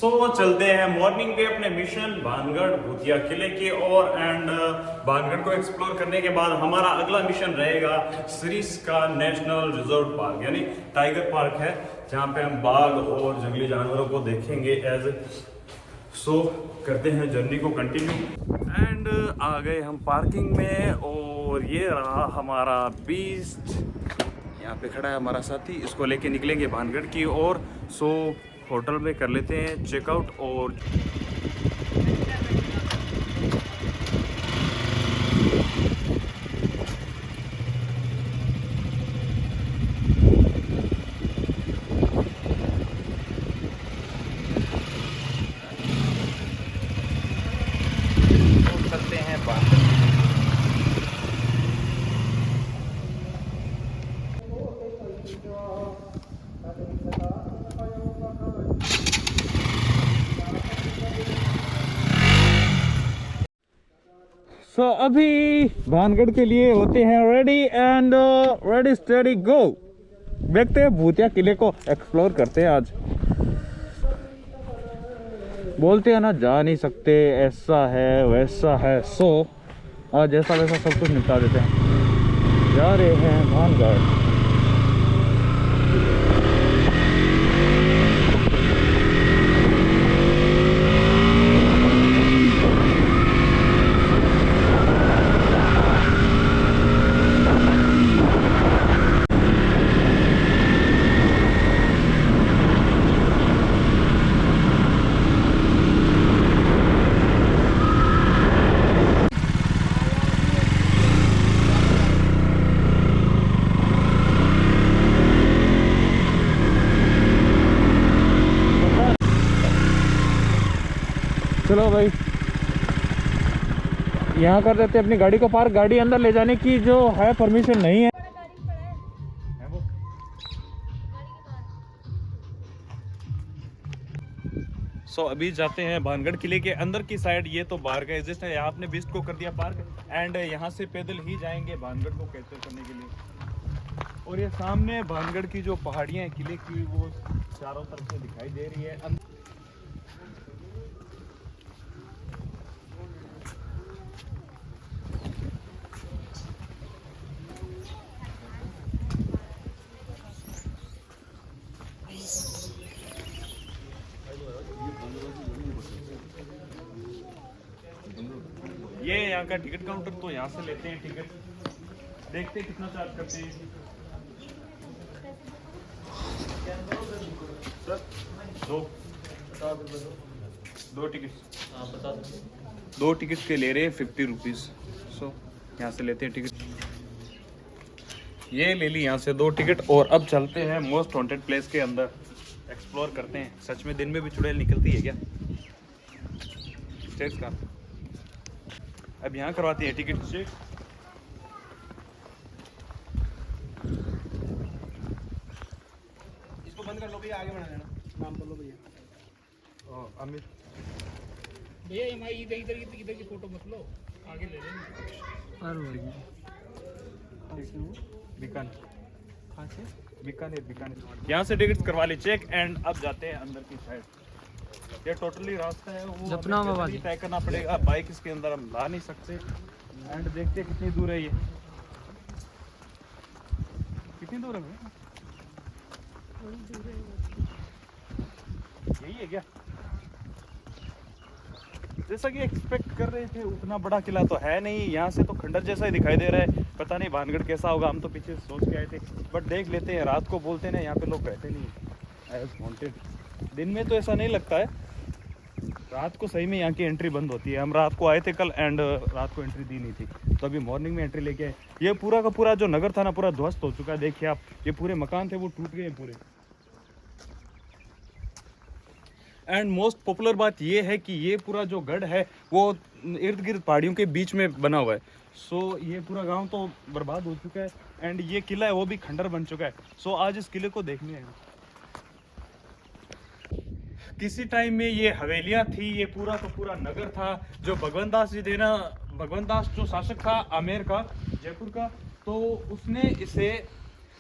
चलते हैं मॉर्निंग पे अपने मिशन भानगढ़ भूतिया किले की ओर एंड भानगढ़ को एक्सप्लोर करने के बाद हमारा अगला मिशन रहेगा सरिस्का नेशनल रिजर्व पार्क यानी टाइगर पार्क है जहाँ पे हम बाघ और जंगली जानवरों को देखेंगे एज करते हैं जर्नी को कंटिन्यू एंड आ गए हम पार्किंग में और ये रहा हमारा बीस्ट यहाँ पे खड़ा है हमारा साथी। इसको लेके निकलेंगे भानगढ़ की ओर। होटल में कर लेते हैं चेकआउट और चलते हैं भानगढ़। अभी भानगढ़ के लिए होते हैं रेडी एंड रेडी स्टडी गो। देखते हैं भूतिया किले को एक्सप्लोर करते हैं आज। बोलते हैं ना जा नहीं सकते, ऐसा है वैसा है, आज जैसा वैसा सब कुछ निपटा देते हैं। जा रहे हैं भानगढ़। चलो भाई यहाँ कर देते अपनी गाड़ी को पार्क। गाड़ी अंदर ले जाने की जो है परमिशन नहीं है। अभी जाते हैं भानगढ़ किले के अंदर की साइड। ये तो बाहर का एग्जिस्ट है, यहाँ आपने बिस्ट को कर दिया पार्क एंड यहाँ से पैदल ही जाएंगे भानगढ़ को कैप्चर करने के लिए। और ये सामने भानगढ़ की जो पहाड़ियाँ हैं किले की वो चारों तरफ से दिखाई दे रही है। ये यहाँ का टिकट काउंटर, तो यहाँ से लेते हैं टिकट। देखते हैं कितना चार्ज करते हैं सर। दो टिकट, दो टिकट के ले रहे हैं 50 रुपीज़। यहाँ से लेते हैं टिकट। ये ले ली यहाँ से 2 टिकट और अब चलते हैं मोस्ट हॉन्टेड प्लेस के अंदर एक्सप्लोर करते हैं। सच में दिन में भी चुड़ैल निकलती है क्या? चेक का अब यहाँ करवाते हैं टिकट चेक। इसको बंद कर लो भैया, आगे बढ़ा देना। नाम बोलो भैया। अमित भैया इधर की फोटो मत लो, आगे ले लेंगे। बीकानेर यहाँ से टिकट करवा ली चेक एंड अब जाते हैं अंदर की साइड। ये टोटली रास्ता है वो तय करना पड़ेगा, बाइक इसके अंदर हम ला नहीं सकते। एंड देखते हैं कितनी दूर है ये, कितनी दूर है? यही है क्या? जैसा कि एक्सपेक्ट कर रहे थे उतना बड़ा किला तो है नहीं। यहाँ से तो खंडर जैसा ही दिखाई दे रहा है। पता नहीं भानगढ़ कैसा होगा, हम तो पीछे सोच के आए थे, बट देख लेते हैं। रात को बोलते हैं ना यहाँ पे लोग रहते नहीं एज वांटेड। दिन में तो ऐसा नहीं लगता है, रात को सही में यहाँ की एंट्री बंद होती है। हम रात को आए थे कल एंड रात को एंट्री दी नहीं थी, तो अभी मॉर्निंग में एंट्री लेके आए। ये पूरा का पूरा जो नगर था ना पूरा ध्वस्त हो चुका है। देखिए आप, ये पूरे मकान थे वो टूट गए पूरे। एंड मोस्ट पॉपुलर बात ये है कि ये पूरा जो गढ़ है वो इर्द गिर्द पहाड़ियों के बीच में बना हुआ है। ये पूरा गांव तो बर्बाद हो चुका है एंड ये किला है वो भी खंडर बन चुका है। आज इस किले को देखने आए। किसी टाइम में ये हवेलियां थी, ये पूरा का पूरा नगर था। जो भगवंत दास जी थे ना, भगवंत दास जो शासक था आमेर का, जयपुर का, तो उसने इसे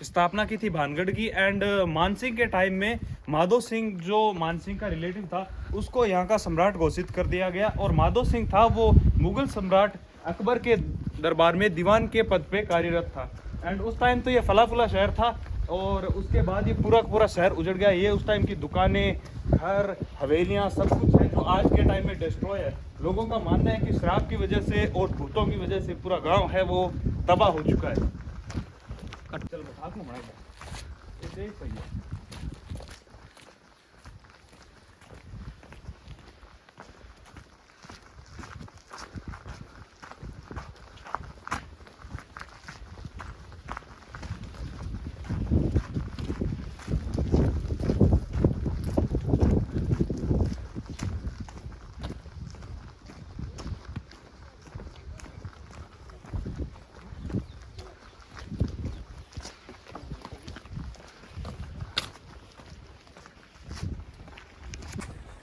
स्थापना की थी भानगढ़ की। एंड मानसिंह के टाइम में माधो सिंह जो मान सिंह का रिलेटिव था उसको यहाँ का सम्राट घोषित कर दिया गया। और माधो सिंह था वो मुगल सम्राट अकबर के दरबार में दीवान के पद पे कार्यरत था। एंड उस टाइम तो ये फला फुला शहर था और उसके बाद ये पूरा का पूरा शहर उजड़ गया। ये उस टाइम की दुकानें, घर, हवेलियाँ सब कुछ है जो आज के टाइम में डिस्ट्रॉय है। लोगों का मानना है कि शराब की वजह से और भूतों की वजह से पूरा गांव है वो तबाह हो चुका है। चल हाथ में बढ़ाएगा ये सही है।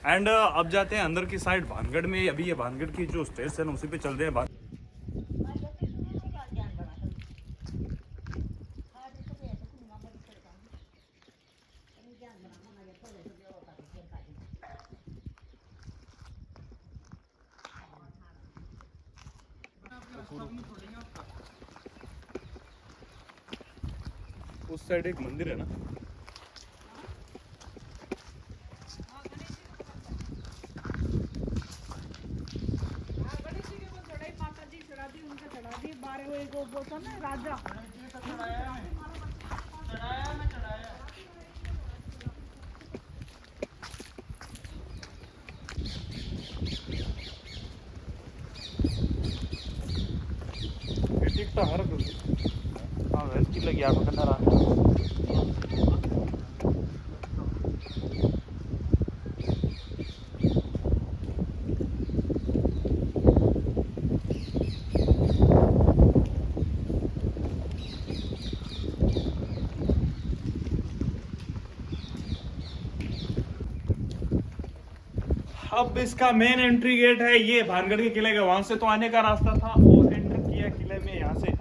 एंड अब जाते हैं अंदर की साइड भानगढ़ में। अभी ये भानगढ़ की जो स्टेशन है उसी पे चल रहे हैं। उस साइड एक मंदिर है ना, राजा ठीक तो हर हाँ वेस्ट की लगी आप करना रहा। अब इसका मेन एंट्री गेट है ये भानगढ़ के किले का, वहां से तो आने का रास्ता था और एंटर किया किले में यहाँ से।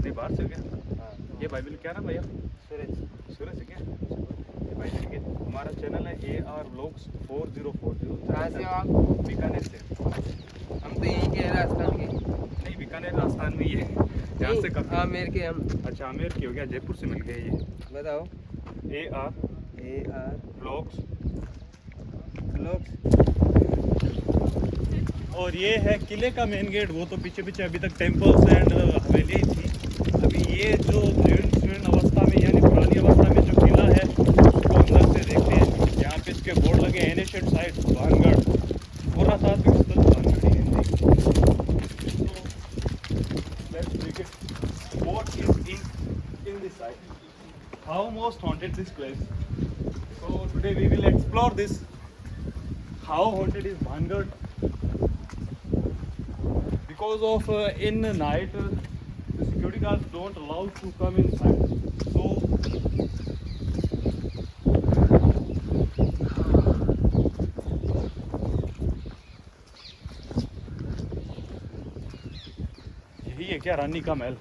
ये बाहर से क्या ये बाइबल क्या ना भैया सूरज से क्या ये बाइबल के हमारा चैनल है AR Vlogs 4040। कहाँ से हो आप? बीकानेर से। हम तो यहीं के राजस्थान के। नहीं बीकानेर राजस्थान में ही है यहाँ से कब। आमेर के हम। अच्छा आमेर की हो गया, जयपुर से मिल गए ये। बताओ। AR Vlogs। और ये है किले का मेन गेट। वो तो पीछे पीछे अभी तक टेम्पल्स एंड हवेली थी। अभी ये जो जीर्ण अवस्था में यानी पुरानी अवस्था में जो किला है उसको अंदर से देखते हैं। यहाँ पे इसके बोर्ड लगे एनिशिएंट साइट भानगढ़, पुरातात्विक स्थल Bhangarh Hindi. Let's take it what is in this site, how most haunted this place. So today we will explore this, how haunted is Bhangarh. Because of in night the security guards don't allow to come inside, so यही है क्या रानी का महल।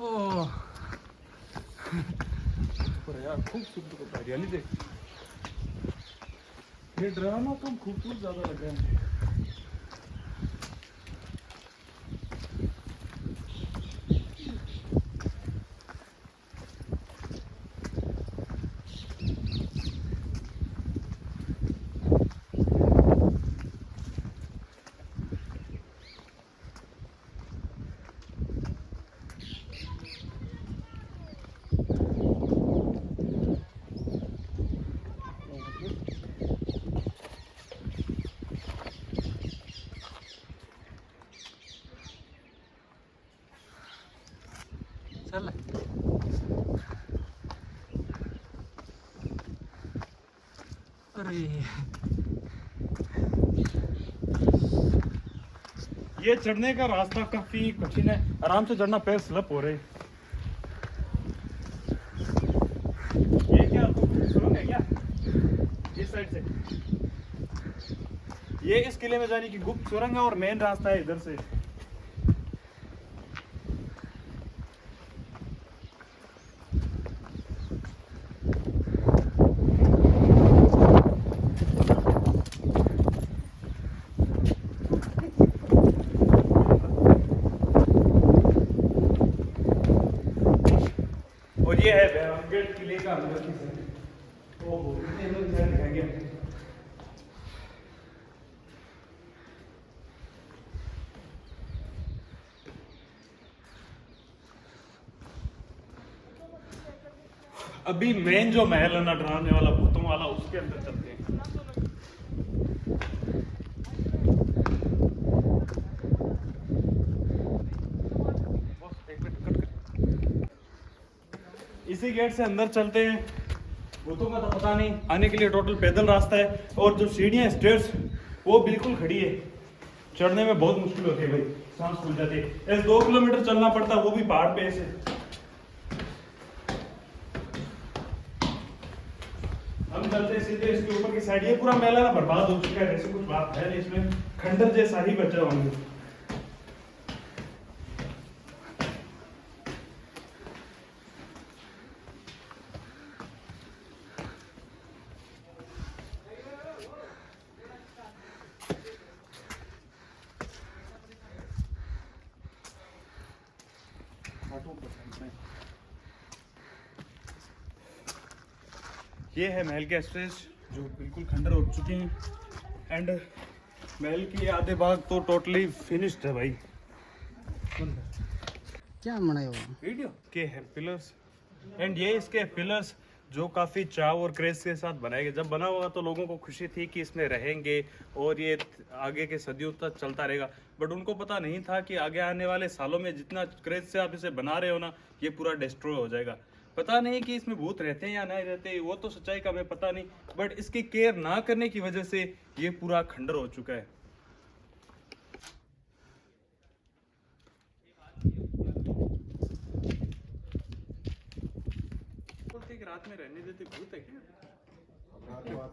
ओह यार खूबसूरत हरियाली देख, ये drama तो खूबसूरत ज्यादा लग रहा है। चल अरे ये चढ़ने का रास्ता काफी कठिन है, आराम से चढ़ना, पैर स्लिप हो रहे। ये क्या सुरंग है क्या इस साइड से? ये इस किले में जाने की गुप्त सुरंग है और मेन रास्ता है इधर से। और ये है भानगढ़ किले का अंदर की साइड। ओहो, इतने अंदर की साइड दिखाएंगे। अभी मेन जो महल है ना डरावने वाला, भूतों वाला, उसके अंदर चलते हैं। इसी गेट से अंदर चलते हैं। भूतों का तो पता नहीं, आने के लिए टोटल पैदल रास्ता है और जो सीढ़ियां स्टेयर्स वो बिल्कुल खड़ी है, चढ़ने में बहुत मुश्किल होती है भाई, सांस फूल जाती है। ऐसे 2 किलोमीटर चलना पड़ता है, वो भी पहाड़ पे ऐसे। हम चलते हैं सीधे इसके ऊपर की साइड। ये पूरा मेला ना बर्बाद हो चुका है, ऐसी कुछ बात है नहीं, इसमें खंडर जैसा ही बचा होंगे। ये है महल के स्टेज जो बिल्कुल खंडर हो चुके हैं एंड महल की आधे भाग तो टोटली फिनिश्ड है भाई। क्या बनाया हुआ वीडियो के है पिलर्स एंड ये इसके पिलर्स जो काफ़ी चाव और क्रेज के साथ बनाए गए। जब बना हुआ तो लोगों को खुशी थी कि इसमें रहेंगे और ये आगे के सदियों तक चलता रहेगा, बट उनको पता नहीं था कि आगे आने वाले सालों में जितना क्रेज से आप इसे बना रहे हो ना, ये पूरा डिस्ट्रॉय हो जाएगा। पता नहीं कि इसमें भूत रहते हैं या नहीं रहते, वो तो सच्चाई का हमें पता नहीं, बट इसकी केयर ना करने की वजह से ये पूरा खंडर हो चुका है। रात में रहने देते भूत है क्या?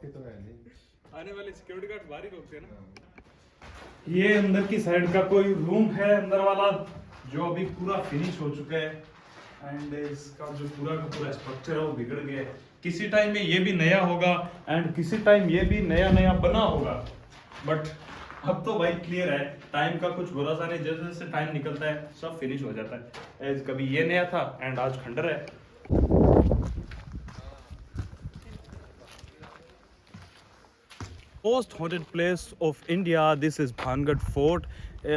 तो है नहीं, आने वाले सिक्योरिटी गार्ड बाहर ही रोकते हैं ना। ये अंदर की साइड का कोई रूम है अंदर वाला जो अभी पूरा फिनिश हो चुका है एंड इसका जो पूरा का पूरा स्ट्रक्चर है वो बिगड़ गया है। किसी टाइम में ये भी नया होगा एंड किसी टाइम ये भी नया नया बना होगा, बट अब तो भाई क्लियर है, टाइम का कुछ भरोसा नहीं, जैसे जैसे टाइम निकलता है सब फिनिश हो जाता है। एज कभी ये नया था एंड आज खंडर है। Most haunted place of India, this is Bhangarh Fort.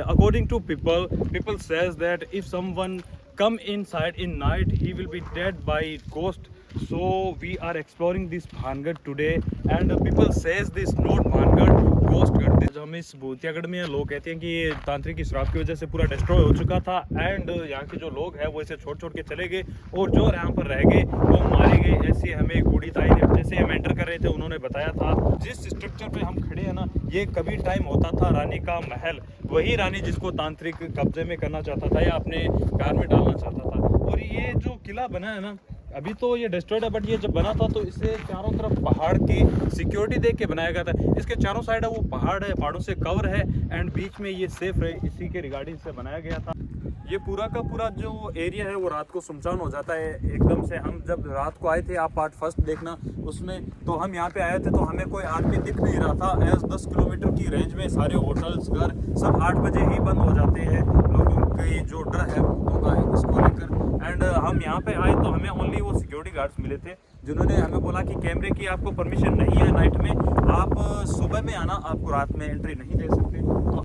According to people says that if someone come inside in night, he will be dead by ghost. So we are exploring this Bhangarh today, and people says this not Bhangarh, Ghostgarh. जब हम इस भूतियागढ़ में, लोग कहते हैं कि ये तांत्रिक की श्राप की वजह से पूरा डिस्ट्रॉय हो चुका था एंड यहाँ के जो लोग हैं वो इसे छोड़ छोड़ के चले गए और जो यहाँ पर रह गए वो मारे गए। ऐसे हमें एक बूढ़ी ताई ने, जैसे हम एंटर कर रहे थे, उन्होंने बताया था जिस स्ट्रक्चर पे हम खड़े हैं ना, ये कभी टाइम होता था रानी का महल। वही रानी जिसको तांत्रिक कब्जे में करना चाहता था या अपने घर में डालना चाहता था। और ये जो किला बना है ना, अभी तो ये डिस्ट्रॉयड है, बट ये जब बना था तो इसे चारों तरफ पहाड़ की सिक्योरिटी देख के बनाया गया था। इसके चारों साइड है वो पहाड़ है, पहाड़ों से कवर है एंड बीच में ये सेफ रहे, इसी के रिगार्डिंग से बनाया गया था। ये पूरा का पूरा जो एरिया है वो रात को सुनसान हो जाता है एकदम से। हम जब रात को आए थे, आप पार्ट फर्स्ट देखना उसमें, तो हम यहाँ पे आए थे तो हमें कोई आदमी दिख नहीं रहा था। एज 10 किलोमीटर की रेंज में सारे होटल्स, घर सब 8 बजे ही बंद हो जाते हैं। लोगों की जो डर है होगा इसको लेकर। एंड हम यहाँ पे आए तो हमें ओनली वो सिक्योरिटी गार्ड्स मिले थे जिन्होंने हमें बोला कि कैमरे की आपको परमिशन नहीं है नाइट में, आप सुबह में आना, आपको रात में एंट्री नहीं दे सकते। तो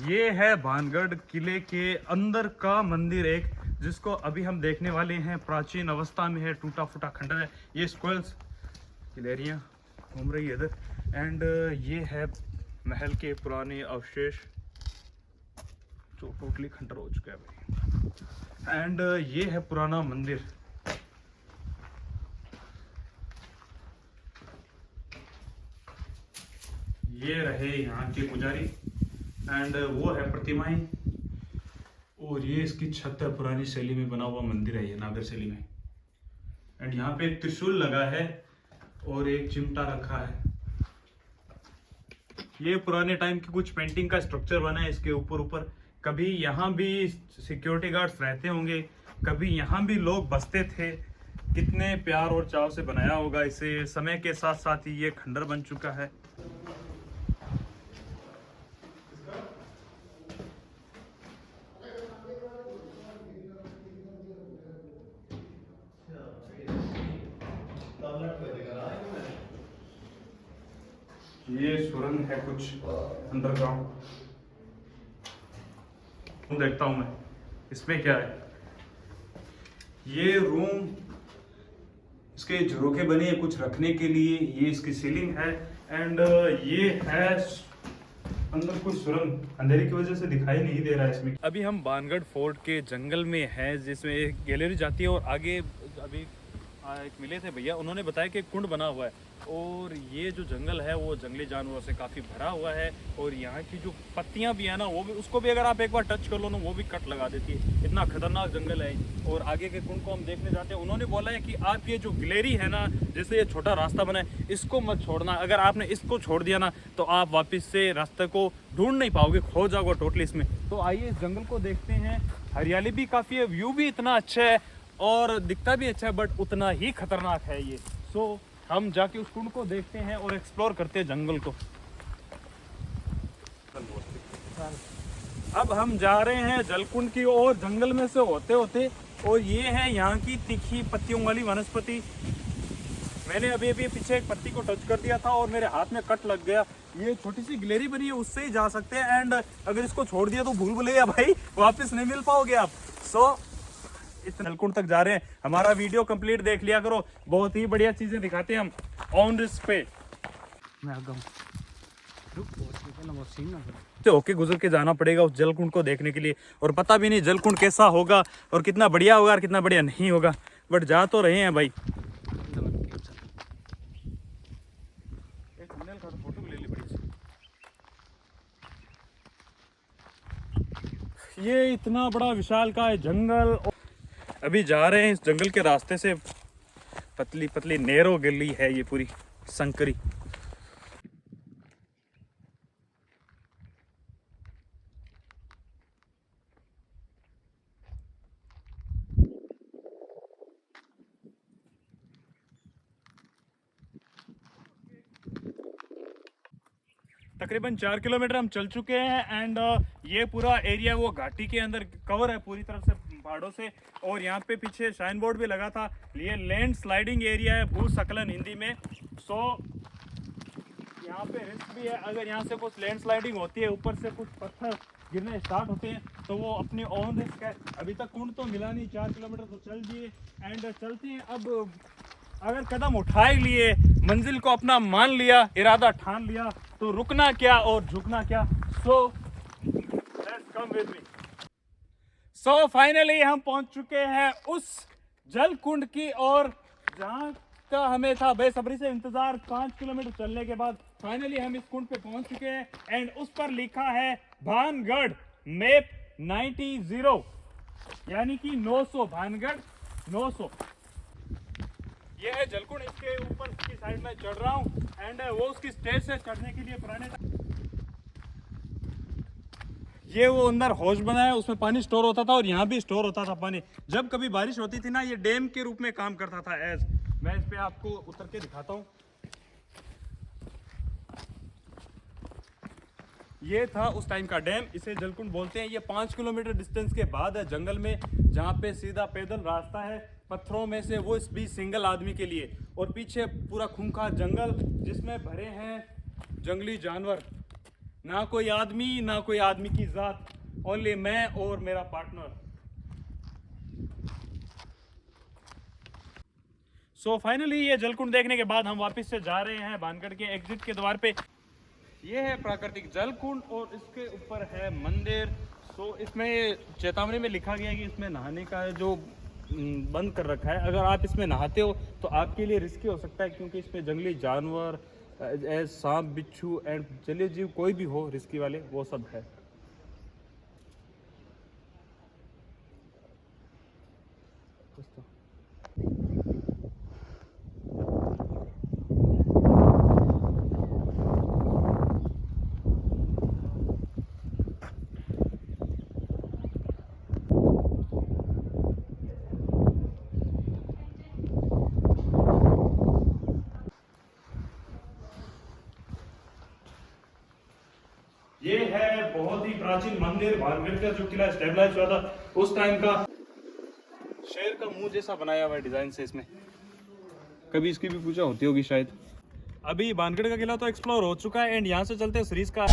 ये है भानगढ़ किले के अंदर का मंदिर एक, जिसको अभी हम देखने वाले हैं। प्राचीन अवस्था में है, टूटा फूटा खंडर है। ये स्क्वेल्स गिलहरियाँ घूम रही है इधर एंड ये है महल के पुराने अवशेष जो टोटली खंडर हो चुका है भाई। एंड ये है पुराना मंदिर। ये रहे यहाँ के पुजारी एंड वो है प्रतिमाएं, और ये इसकी छत है, पुरानी शैली में बना हुआ मंदिर है ये, नागर शैली में। एंड यहाँ पे एक त्रिशूल लगा है और एक चिमटा रखा है। ये पुराने टाइम की कुछ पेंटिंग का स्ट्रक्चर बना है इसके ऊपर। कभी यहाँ भी सिक्योरिटी गार्ड्स रहते होंगे, कभी यहाँ भी लोग बसते थे। कितने प्यार और चाव से बनाया होगा इसे। समय के साथ साथ ही ये खंडर बन चुका है। ये सुरंग है कुछ अंडरग्राउंड, देखता हूं मैं इसमें क्या है। ये रूम, इसके झरोखे बने हैं कुछ रखने के लिए। ये इसकी सीलिंग है एंड ये है अंदर कुछ सुरंग, अंधेरे की वजह से दिखाई नहीं दे रहा है इसमें। अभी हम बानगढ़ फोर्ट के जंगल में हैं, जिसमें एक गैलरी जाती है और आगे अभी एक मिले थे भैया, उन्होंने बताया कि कुंड बना हुआ है और ये जो जंगल है वो जंगली जानवरों से काफ़ी भरा हुआ है। और यहाँ की जो पत्तियाँ भी है ना, वो भी, उसको भी अगर आप एक बार टच कर लो ना, वो भी कट लगा देती है। इतना खतरनाक जंगल है। और आगे के कुंड को हम देखने जाते हैं। उन्होंने बोला है कि आप ये जो गैलरी है ना, जैसे ये छोटा रास्ता बना है, इसको मत छोड़ना। अगर आपने इसको छोड़ दिया ना तो आप वापस से रास्ते को ढूंढ नहीं पाओगे, खो जाओगे टोटली इसमें। तो आइए इस जंगल को देखते हैं। हरियाली भी काफ़ी है, व्यू भी इतना अच्छा है और दिखता भी अच्छा है, बट उतना ही खतरनाक है ये। सो हम जाके उस कुंड को देखते हैं और एक्सप्लोर करते हैं जंगल को। अब हम जा रहे हैं जलकुंड की ओर, जंगल में से होते होते। और ये है यहाँ की तीखी पत्तियों वाली वनस्पति। मैंने अभी अभी पीछे एक पत्ती को टच कर दिया था और मेरे हाथ में कट लग गया। ये छोटी सी गैलरी बनी है, उससे ही जा सकते हैं। एंड अगर इसको छोड़ दिया तो भूल भुलैया भाई वापस नहीं मिल पाओगे आप। सो इस जलकुंड तक जा रहे हैं। हमारा वीडियो कंप्लीट देख लिया करो, बहुत ही बढ़िया चीजें दिखाते हैं हम ऑन रिस्क पे। मैं आ गया तो होके गुजर के जाना पड़ेगा उस जलकुंड को देखने के लिए। और पता भी नहीं जलकुंड कैसा होगा और कितना बढ़िया होगा और कितना बढ़िया नहीं होगा, बट जा तो रहे हैं भाई। फोटो ले ली बड़ी। ये इतना बड़ा विशाल का है जंगल। अभी जा रहे हैं इस जंगल के रास्ते से। पतली पतली नैरो गली है ये पूरी संकरी। तकरीबन 4 किलोमीटर हम चल चुके हैं। एंड ये पूरा एरिया वो घाटी के अंदर कवर है पूरी तरफ से पहाड़ों से। और यहाँ पे पीछे साइन बोर्ड भी लगा था, ये लैंड स्लाइडिंग एरिया है, भूस्खलन हिंदी में। सो यहाँ पे रिस्क भी है, अगर यहाँ से कुछ लैंड स्लाइडिंग होती है, ऊपर से कुछ पत्थर गिरने स्टार्ट होते हैं, तो वो अपनी ऑन रिस्क है। अभी तक कुंड तो मिला नहीं, 4 किलोमीटर तो चल दिए एंड चलते हैं। अब अगर कदम उठा ही लिए, मंजिल को अपना मान लिया, इरादा ठान लिया, तो रुकना क्या और झुकना क्या। So let's come with me. So finally हम पहुंच चुके हैं उस जल कुंड की ओर, जहां का हमें था बेसब्री से इंतजार। 5 किलोमीटर चलने के बाद फाइनली हम इस कुंड पे पहुंच चुके हैं। एंड उस पर लिखा है भानगढ़ मैप 90, यानी कि 900, भानगढ़ 900। ये है जलकुंड, इसके ऊपर की साइड में चढ़ रहा हूँ। एंड वो उसकी स्टेज से चढ़ने के लिए पुराने ये वो अंदर हौज बना है, उसमें पानी स्टोर होता था और यहाँ भी स्टोर होता था पानी। जब कभी बारिश होती थी ना, ये डैम के रूप में काम करता था। एज मैं इस पे आपको उतर के दिखाता हूँ। ये था उस टाइम का डैम, इसे जलकुंड बोलते हैं। ये 5 किलोमीटर डिस्टेंस के बाद है जंगल में, जहाँ पे सीधा पैदल रास्ता है पत्थरों में से, वो इस भी सिंगल आदमी के लिए। और पीछे पूरा खूंखार जंगल जिसमें भरे हैं जंगली जानवर। ना कोई आदमी, ना कोई आदमी की जात, ओनली मैं और मेरा पार्टनर। सो फाइनली ये जलकुंड देखने के बाद हम वापस से जा रहे हैं भानगढ़ के एग्जिट के द्वार पे। ये है प्राकृतिक जलकुंड और इसके ऊपर है मंदिर। सो इसमें चेतावनी में लिखा गया है कि इसमें नहाने का जो बंद कर रखा है। अगर आप इसमें नहाते हो तो आपके लिए रिस्की हो सकता है, क्योंकि इसमें जंगली जानवर, सांप, बिच्छू एंड जलीय जीव कोई भी हो रिस्की वाले, वो सब है। दोस्तों। ये है बहुत ही प्राचीन मंदिर भानगढ़ का जो किला स्टेबलाइज हुआ था उस टाइम का। शेर का मुंह जैसा बनाया हुआ है डिजाइन से इसमें। कभी इसकी भी पूजा होती होगी शायद। अभी भानगढ़ का किला तो एक्सप्लोर हो चुका है एंड यहाँ से चलते हैं सरीस का।